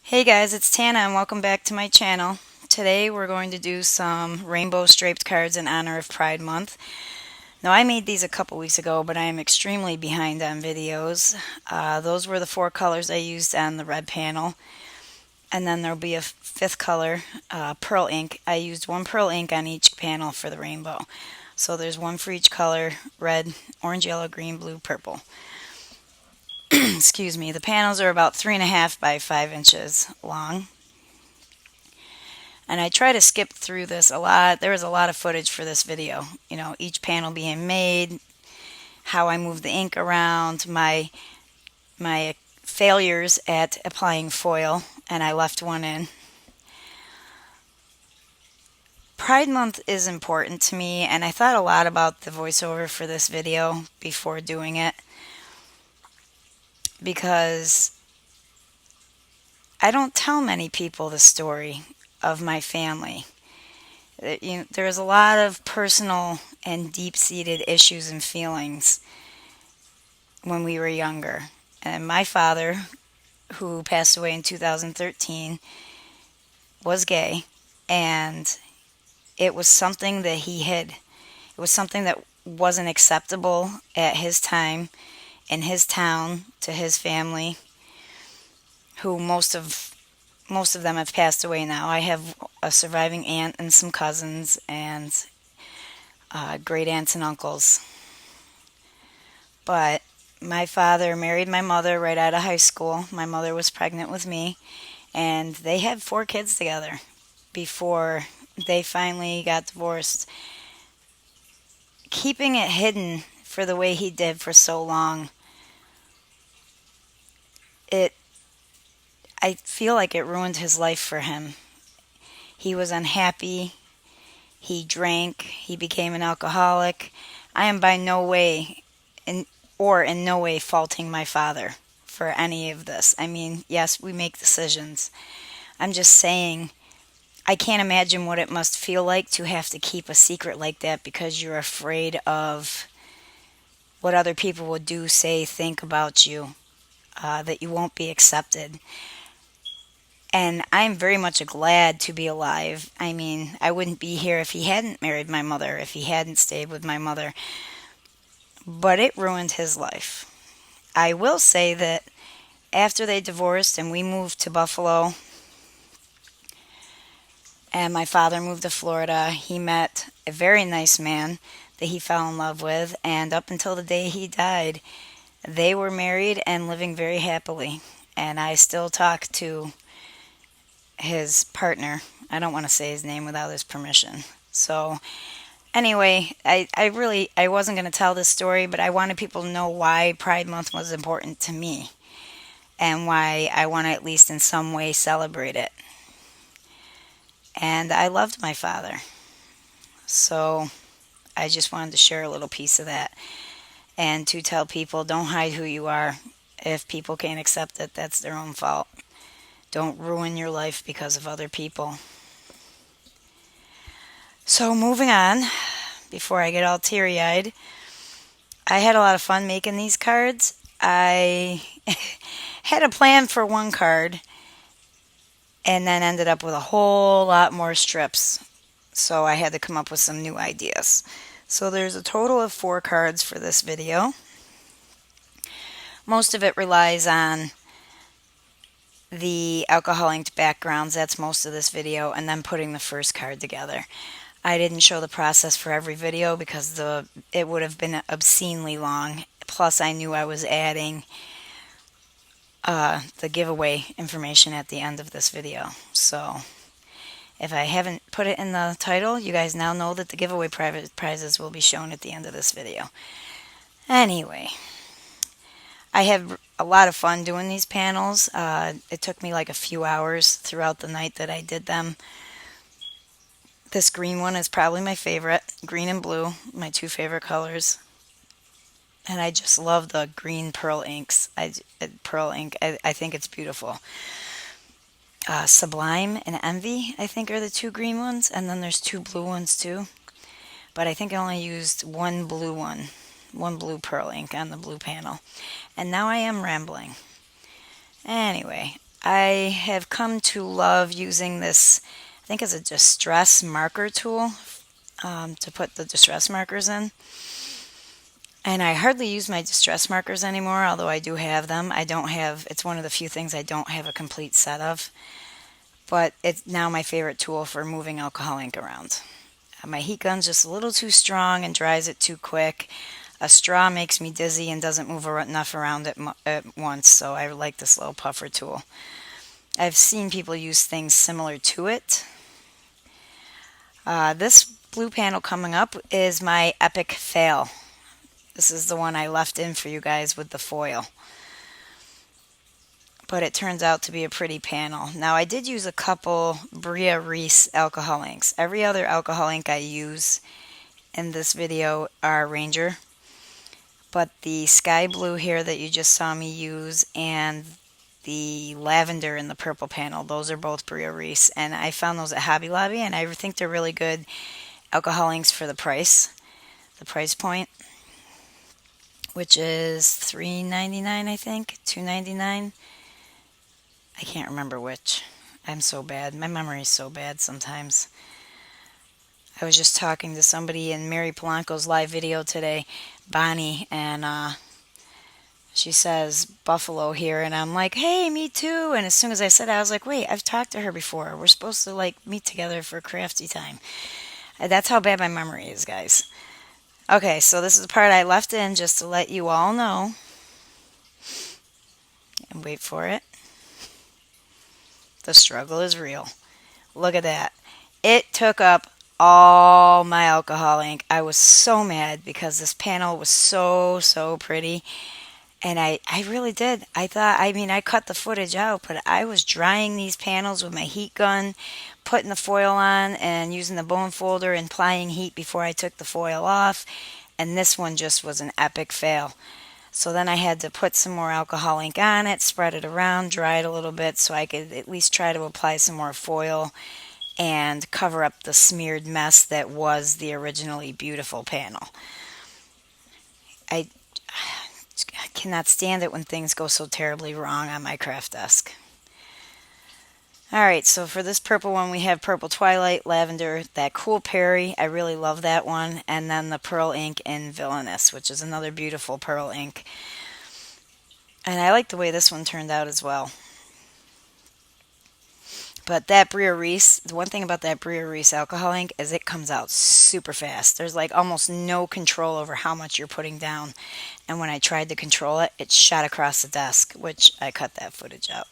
Hey guys, it's Tana and welcome back to my channel. Today we're going to do some rainbow striped cards in honor of Pride Month. Now I made these a couple weeks ago, but I am extremely behind on videos. Those were the four colors I used on the red panel. And then there'll be a fifth color, pearl ink. I used one pearl ink on each panel for the rainbow. So there's one for each color: red, orange, yellow, green, blue, purple. Excuse me. The panels are about 3.5 by 5 inches long. And I try to skip through this a lot. There was a lot of footage for this video. You know, each panel being made, how I move the ink around, my failures at applying foil, and I left one in. Pride Month is important to me, and I thought a lot about the voiceover for this video before doing it because I don't tell many people the story of my family. There's a lot of personal and deep-seated issues and feelings when we were younger. And my father, who passed away in 2013, was gay, and it was something that he hid. It was something that wasn't acceptable at his time, in his town, to his family, who most of them have passed away now. I have a surviving aunt and some cousins and great aunts and uncles. But my father married my mother right out of high school. My mother was pregnant with me, and they had 4 kids together before they finally got divorced. Keeping it hidden for the way he did for so long, I feel like it ruined his life for him. He was unhappy. He drank. He became an alcoholic. I am by no way in no way faulting my father for any of this. I mean, yes, we make decisions. I'm just saying I can't imagine what it must feel like to have to keep a secret like that because you're afraid of what other people will do, say, think about you, that you won't be accepted. And I'm very much glad to be alive. I mean, I wouldn't be here if he hadn't married my mother, if he hadn't stayed with my mother. But it ruined his life. I will say that after they divorced and we moved to Buffalo and my father moved to Florida, he met a very nice man that he fell in love with. And up until the day he died, they were married and living very happily. And I still talk to his partner. I don't want to say his name without his permission. So anyway, I wasn't going to tell this story, but I wanted people to know why Pride Month was important to me and why I want to at least in some way celebrate it. And I loved my father. So I just wanted to share a little piece of that and to tell people don't hide who you are. If people can't accept it, that's their own fault. Don't ruin your life because of other people. So moving on, before I get all teary-eyed, I had a lot of fun making these cards. I had a plan for one card and then ended up with a whole lot more strips. So I had to come up with some new ideas. So there's a total of 4 cards for this video. Most of it relies on the alcohol inked backgrounds. That's most of this video, and then putting the first card together. I didn't show the process for every video because it would have been obscenely long. Plus I knew I was adding the giveaway information at the end of this video. So if I haven't put it in the title, you guys now know that the giveaway prizes will be shown at the end of this video. Anyway, I had a lot of fun doing these panels. It took me like a few hours throughout the night that I did them. This green one is probably my favorite. Green and blue, my 2 favorite colors. And I just love the green pearl inks. Pearl ink, I think it's beautiful. Sublime and Envy, I think, are the 2 green ones. And then there's 2 blue ones too. But I think I only used one blue pearl ink on the blue panel. And now I am rambling. Anyway, I have come to love using this, I think it's a distress marker tool, to put the distress markers in. And I hardly use my distress markers anymore, although I do have them. I don't have, it's one of the few things I don't have a complete set of. But it's now my favorite tool for moving alcohol ink around. My heat gun's just a little too strong and dries it too quick. A straw makes me dizzy and doesn't move enough around at once, so I like this little puffer tool. I've seen people use things similar to it. This blue panel coming up is my epic fail. This is the one I left in for you guys with the foil. But it turns out to be a pretty panel. Now I did use a couple Bria Reese alcohol inks. Every other alcohol ink I use in this video are Ranger. But the sky blue here that you just saw me use and the lavender and the purple panel, those are both Bria Reese. And I found those at Hobby Lobby, and I think they're really good alcohol inks for the price point, which is $3.99, I think, $2.99. I can't remember which. I'm so bad. My memory is so bad sometimes. I was just talking to somebody in Mary Polanco's live video today, Bonnie, and she says Buffalo here, and I'm like, hey, me too. And as soon as I said it, I was like, wait, I've talked to her before. We're supposed to like meet together for crafty time. That's how bad my memory is, guys. Okay, so this is the part I left in just to let you all know. And wait for it. The struggle is real. Look at that. It took up all my alcohol ink. I was so mad because this panel was so pretty. And I really did. I cut the footage out, but I was drying these panels with my heat gun, putting the foil on and using the bone folder and applying heat before I took the foil off. And this one just was an epic fail. So then I had to put some more alcohol ink on it, spread it around, dry it a little bit so I could at least try to apply some more foil and cover up the smeared mess that was the originally beautiful panel. I cannot stand it when things go so terribly wrong on my craft desk. Alright, so for this purple one we have Purple Twilight, Lavender, that Cool Perry, I really love that one, and then the Pearl ink in Villainous, which is another beautiful pearl ink. And I like the way this one turned out as well. But that Bria Reese, the one thing about that Bria Reese alcohol ink is it comes out super fast. There's like almost no control over how much you're putting down. And when I tried to control it, it shot across the desk, which I cut that footage out.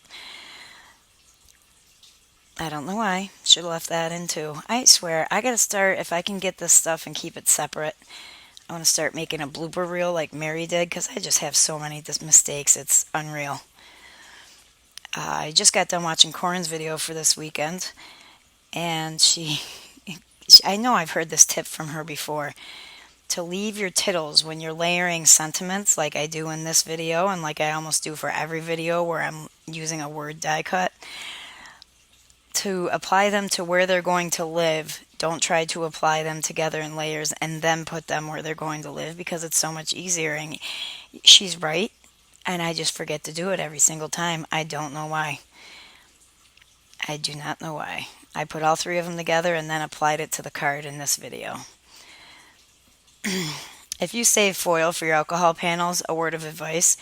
I don't know why. Should have left that in too. I swear, I gotta start, if I can get this stuff and keep it separate, I want to start making a blooper reel like Mary did, because I just have so many mistakes. It's unreal. I just got done watching Corin's video for this weekend, and I know I've heard this tip from her before, to leave your tittles when you're layering sentiments like I do in this video, and like I almost do for every video where I'm using a word die cut, to apply them to where they're going to live. Don't try to apply them together in layers and then put them where they're going to live, because it's so much easier. And she's right, and I just forget to do it every single time. I don't know why. I do not know why. I put all three of them together and then applied it to the card in this video. If you save foil for your alcohol panels, a word of advice: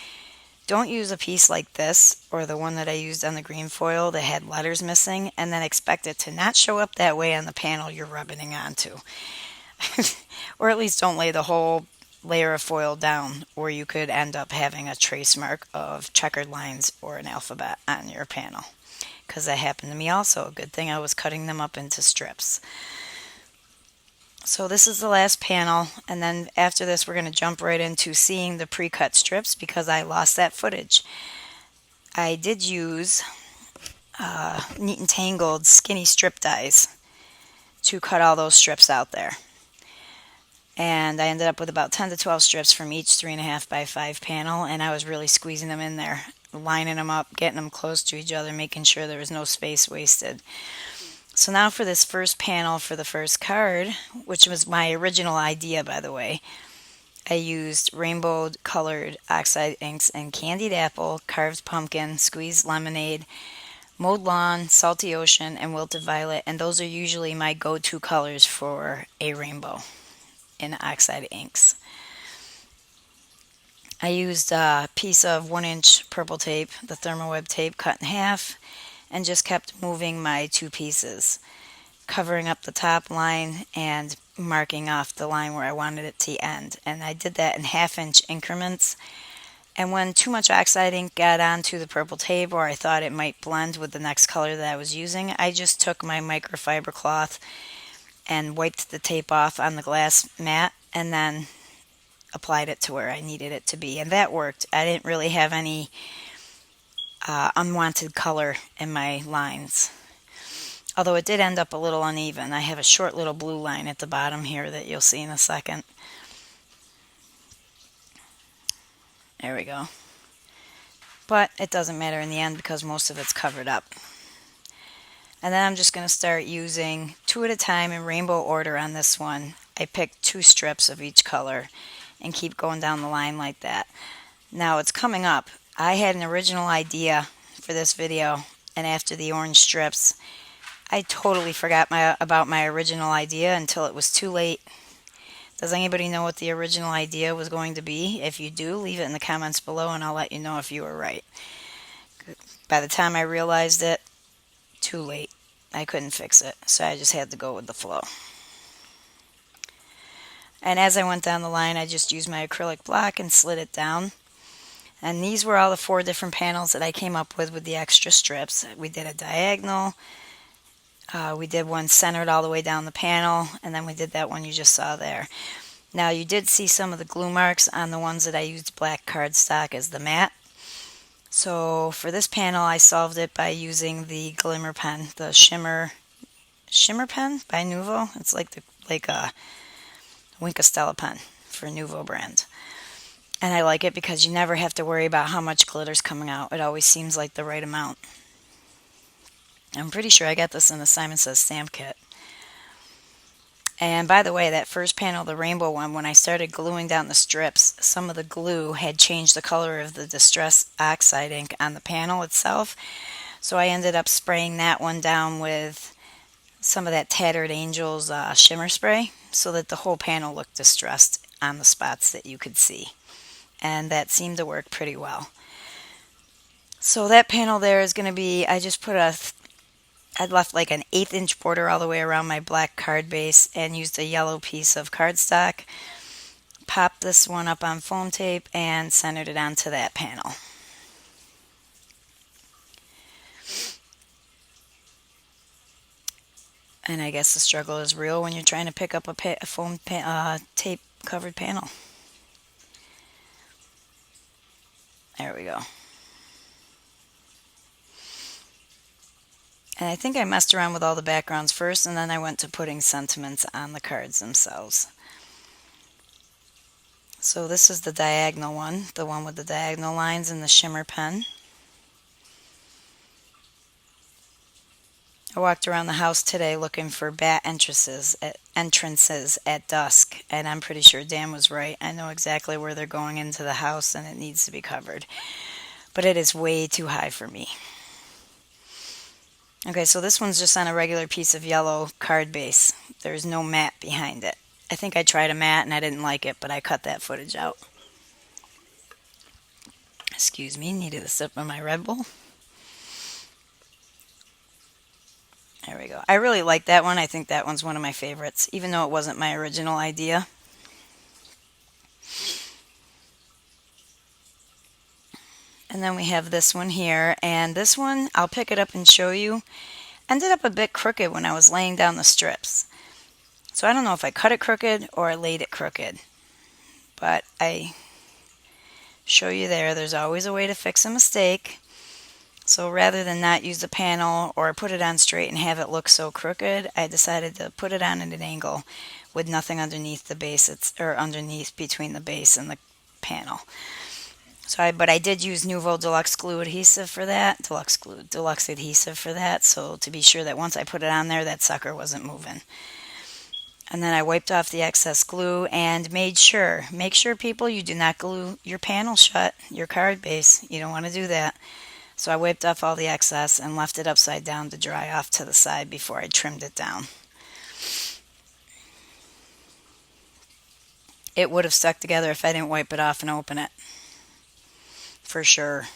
don't use a piece like this, or the one that I used on the green foil that had letters missing, and then expect it to not show up that way on the panel you're rubbing it onto. Or at least don't lay the whole layer of foil down, or you could end up having a trace mark of checkered lines or an alphabet on your panel. Because that happened to me also. A good thing I was cutting them up into strips. So this is the last panel, and then after this we're going to jump right into seeing the pre-cut strips, because I lost that footage. I did use Neat and Tangled skinny strip dies to cut all those strips out there. And I ended up with about 10 to 12 strips from each 3.5 by 5 panel, and I was really squeezing them in there, lining them up, getting them close to each other, making sure there was no space wasted. So now for this first panel for the first card, which was my original idea, by the way, I used rainbow colored oxide inks and candied apple, carved pumpkin, squeezed lemonade, mowed lawn, salty ocean, and wilted violet. And those are usually my go-to colors for a rainbow in oxide inks. I used a piece of 1-inch purple tape, the thermoweb tape cut in half, and just kept moving my two pieces, covering up the top line and marking off the line where I wanted it to end. And I did that in 1/2-inch increments. And when too much oxide ink got onto the purple tape, or I thought it might blend with the next color that I was using, I just took my microfiber cloth and wiped the tape off on the glass mat and then applied it to where I needed it to be. And that worked. I didn't really have any unwanted color in my lines. Although it did end up a little uneven. I have a short little blue line at the bottom here that you'll see in a second. There we go. But it doesn't matter in the end because most of it's covered up. And then I'm just going to start using 2 at a time in rainbow order on this one. I picked 2 strips of each color and keep going down the line like that. Now it's coming up. I had an original idea for this video, and after the orange strips, I totally forgot about my original idea until it was too late. Does anybody know what the original idea was going to be? If you do, leave it in the comments below and I'll let you know if you were right. By the time I realized it, too late. I couldn't fix it, so I just had to go with the flow. And as I went down the line, I just used my acrylic block and slid it down. And these were all the 4 different panels that I came up with the extra strips. We did a diagonal, we did one centered all the way down the panel, and then we did that one you just saw there. Now you did see some of the glue marks on the ones that I used black cardstock as the mat. So for this panel I solved it by using the glimmer pen, the shimmer pen by Nuvo. It's like a Winkostella pen for Nuvo brand. And I like it because you never have to worry about how much glitter's coming out. It always seems like the right amount. I'm pretty sure I got this in the Simon Says stamp kit. And by the way, that first panel, the rainbow one, when I started gluing down the strips, some of the glue had changed the color of the Distress Oxide ink on the panel itself. So I ended up spraying that one down with some of that Tattered Angels shimmer spray so that the whole panel looked distressed on the spots that you could see. And that seemed to work pretty well. So that panel there is going to be, I left like an 1/8 inch border all the way around my black card base and used a yellow piece of cardstock. Popped this one up on foam tape and centered it onto that panel. And I guess the struggle is real when you're trying to pick up a foam tape covered panel. There we go. And I think I messed around with all the backgrounds first, and then I went to putting sentiments on the cards themselves. So this is the diagonal one, the one with the diagonal lines and the shimmer pen. I walked around the house today looking for bat entrances at dusk, and I'm pretty sure Dan was right. I know exactly where they're going into the house, and it needs to be covered. But it is way too high for me. Okay, so this one's just on a regular piece of yellow card base. There's no mat behind it. I think I tried a mat and I didn't like it, but I cut that footage out. Excuse me, needed a sip of my Red Bull. There we go. I really like that one. I think that one's one of my favorites, even though it wasn't my original idea. And then we have this one here, and this one, I'll pick it up and show you, ended up a bit crooked when I was laying down the strips. So I don't know if I cut it crooked or I laid it crooked, but I show you there's always a way to fix a mistake. So rather than not use the panel or put it on straight and have it look so crooked, I decided to put it on at an angle with nothing underneath the base, or underneath between the base and the panel. But I did use Nuvo Deluxe Glue adhesive for that, Deluxe adhesive for that, so to be sure that once I put it on there, that sucker wasn't moving. And then I wiped off the excess glue and make sure people, you do not glue your panel shut, your card base. You don't want to do that. So I wiped off all the excess and left it upside down to dry off to the side before I trimmed it down. It would have stuck together if I didn't wipe it off and open it. For sure.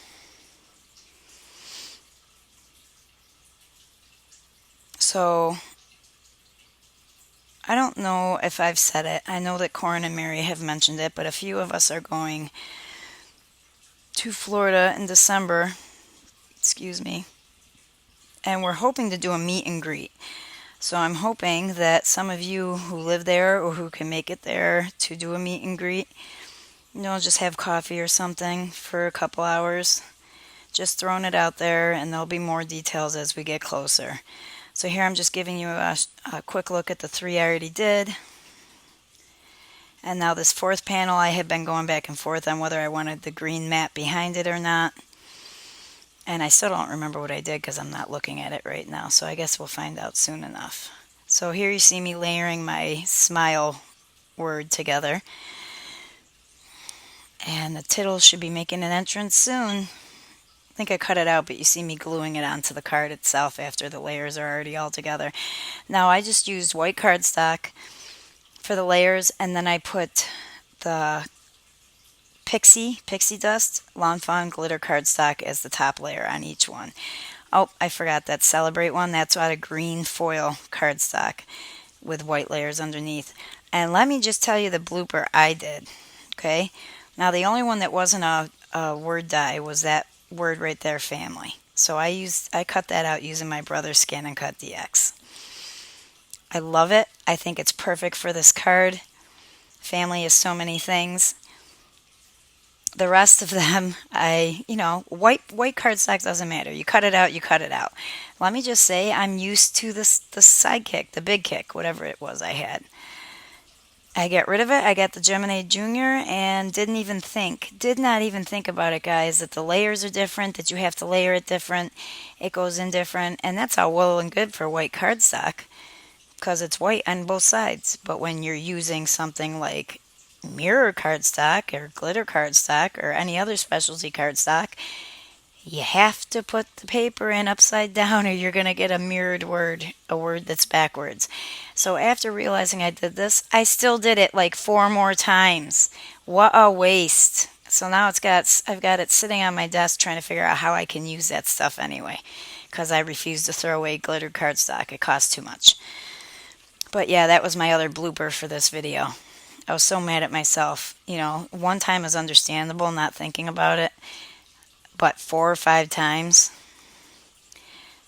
So I don't know if I've said it. I know that Corin and Mary have mentioned it, but a few of us are going to Florida in December. Excuse me. And we're hoping to do a meet and greet. So I'm hoping that some of you who live there or who can make it there to do a meet and greet, just have coffee or something for a couple hours. Just throwing it out there, and there'll be more details as we get closer. So here I'm just giving you a quick look at the 3 I already did. And now this 4th panel, I have been going back and forth on whether I wanted the green mat behind it or not. And I still don't remember what I did because I'm not looking at it right now. So I guess we'll find out soon enough. So here you see me layering my smile word together. And the tittle should be making an entrance soon. I think I cut it out, but you see me gluing it onto the card itself after the layers are already all together. Now I just used white cardstock for the layers, and then I put the pixie dust Lawn Fawn glitter cardstock as the top layer on each one. Oh, I forgot that Celebrate one. That's out of green foil cardstock with white layers underneath. And let me just tell you the blooper I did. Okay. Now the only one that wasn't a word die was that word right there, family. So I cut that out using my brother's Scan and Cut DX. I love it. I think it's perfect for this card. Family is so many things. The rest of them, white cardstock doesn't matter. You cut it out, you cut it out. Let me just say, I'm used to the sidekick, the big kick, whatever it was I had. I get rid of it. I got the Gemini Junior and did not even think about it, guys, that the layers are different, that you have to layer it different. It goes in different, and that's all well and good for white cardstock because it's white on both sides. But when you're using something like mirror cardstock or glitter cardstock or any other specialty cardstock, you have to put the paper in upside down or you're going to get a mirrored word, a word that's backwards. So after realizing I did this, I still did it like 4 more times. What a waste. So now I've got it sitting on my desk trying to figure out how I can use that stuff anyway, because I refuse to throw away glitter cardstock. It costs too much. But yeah, that was my other blooper for this video. I was so mad at myself. One time is understandable, not thinking about it. But 4 or 5 times,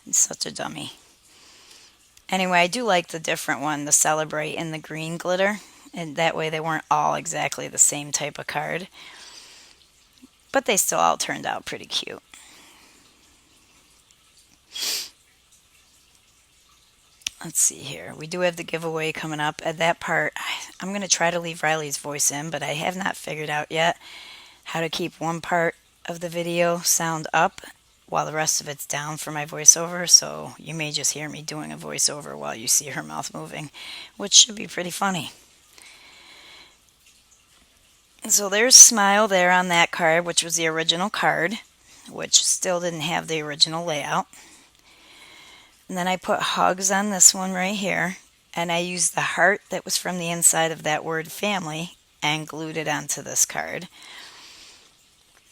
I'm such a dummy. Anyway, I do like the different one, the Celebrate and the green glitter. And that way they weren't all exactly the same type of card. But they still all turned out pretty cute. Let's see here. We do have the giveaway coming up. At that part, I'm going to try to leave Riley's voice in, but I have not figured out yet how to keep one part of the video sound up while the rest of it's down for my voiceover, so you may just hear me doing a voiceover while you see her mouth moving, which should be pretty funny. So there's Smile there on that card, which was the original card, which still didn't have the original layout. And then I put Hugs on this one right here, and I used the heart that was from the inside of that word family and glued it onto this card.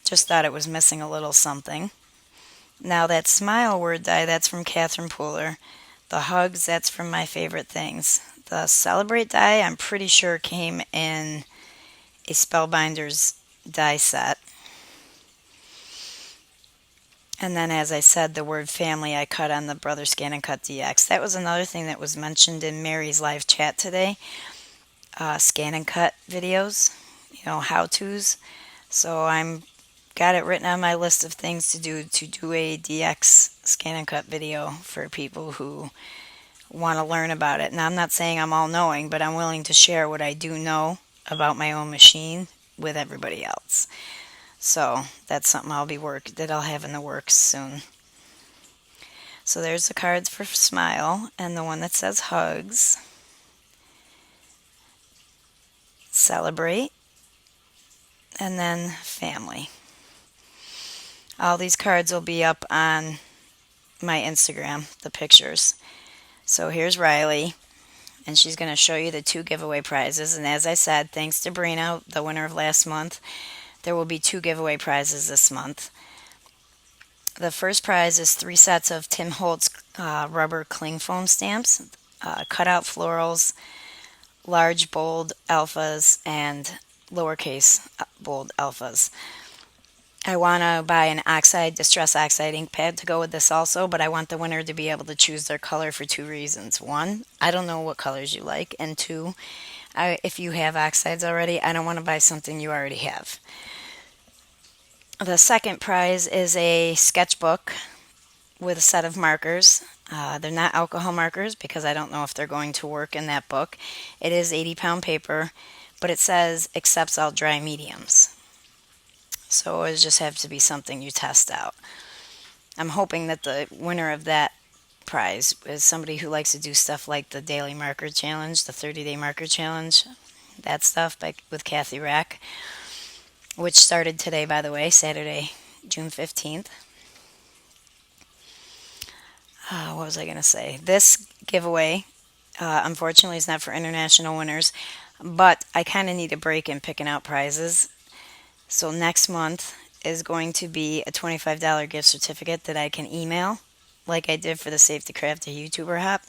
Just thought it was missing a little something. Now that Smile word die, that's from Catherine Pooler. The Hugs, that's from My Favorite Things. The Celebrate die, I'm pretty sure came in a Spellbinders die set. And then, as I said, the word family I cut on the Brother Scan and Cut DX. That was another thing that was mentioned in Mary's live chat today. Scan and cut videos, how-tos. So I'm got it written on my list of things to do a DX scan and cut video for people who want to learn about it. Now, I'm not saying I'm all knowing, but I'm willing to share what I do know about my own machine with everybody else. So that's something I'll have in the works soon. So there's the cards for Smile and the one that says Hugs. celebrate, and then family. All these cards will be up on my Instagram, the pictures. So here's Riley, and she's going to show you the 2 giveaway prizes. And as I said, thanks to Brina, the winner of last month, there will be 2 giveaway prizes this month. The first prize is 3 sets of Tim Holtz rubber cling foam stamps, cutout florals, large bold alphas, and lowercase bold alphas. I want to buy an distress oxide ink pad to go with this also, but I want the winner to be able to choose their color for 2 reasons. 1, I don't know what colors you like, and 2, if you have oxides already, I don't want to buy something you already have. The second prize is a sketchbook with a set of markers. They're not alcohol markers because I don't know if they're going to work in that book. It is 80-pound paper, but it says accepts all dry mediums. So it just have to be something you test out. I'm hoping that the winner of that prize is somebody who likes to do stuff like the daily marker challenge, the 30-day marker challenge, that stuff with Kathy Rack, which started today, by the way, Saturday, June 15th. What was I going to say? This giveaway, unfortunately, is not for international winners, but I kind of need a break in picking out prizes. So next month is going to be a $25 gift certificate that I can email, like I did for the Safety Crafter YouTuber Hop.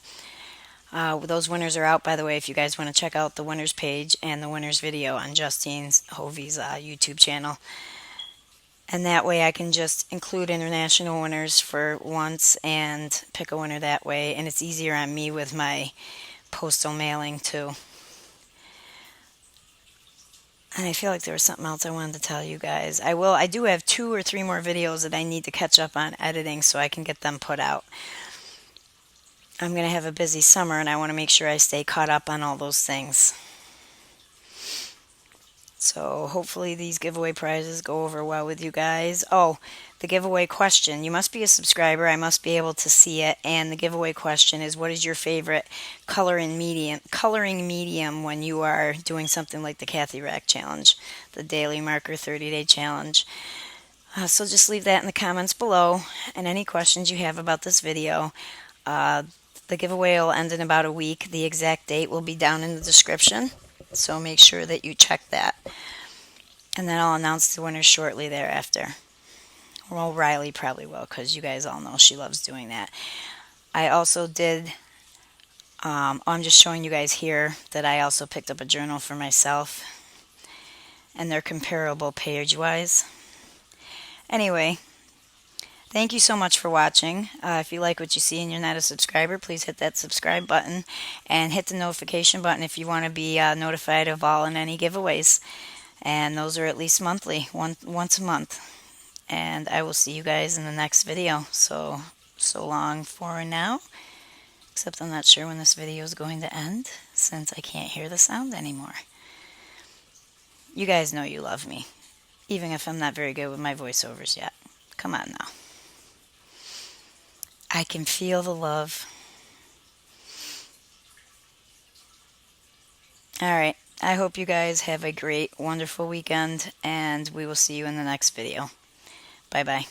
Those winners are out, by the way, if you guys want to check out the winners page and the winners video on Justine Hovey's YouTube channel. And that way I can just include international winners for once and pick a winner that way. And it's easier on me with my postal mailing too. And I feel like there was something else I wanted to tell you guys. I do have 2 or 3 more videos that I need to catch up on editing so I can get them put out. I'm going to have a busy summer and I want to make sure I stay caught up on all those things. So hopefully these giveaway prizes go over well with you guys. Oh, the giveaway question. You must be a subscriber. I must be able to see it. And the giveaway question is, what is your favorite coloring medium when you are doing something like the Kathy Rack Challenge, the Daily Marker 30-Day Challenge? So just leave that in the comments below. And any questions you have about this video. The giveaway will end in about a week. The exact date will be down in the description. So make sure that you check that. And then I'll announce the winners shortly thereafter. Well, Riley probably will, because you guys all know she loves doing that. I also did, I'm just showing you guys here that I also picked up a journal for myself. And they're comparable page-wise. Anyway, thank you so much for watching. If you like what you see and you're not a subscriber, please hit that subscribe button and hit the notification button if you want to be notified of all and any giveaways. And those are at least monthly, once a month. And I will see you guys in the next video. So long for now. Except I'm not sure when this video is going to end, since I can't hear the sound anymore. You guys know you love me, even if I'm not very good with my voiceovers yet. Come on now. I can feel the love. Alright, I hope you guys have a great, wonderful weekend, and we will see you in the next video. Bye-bye.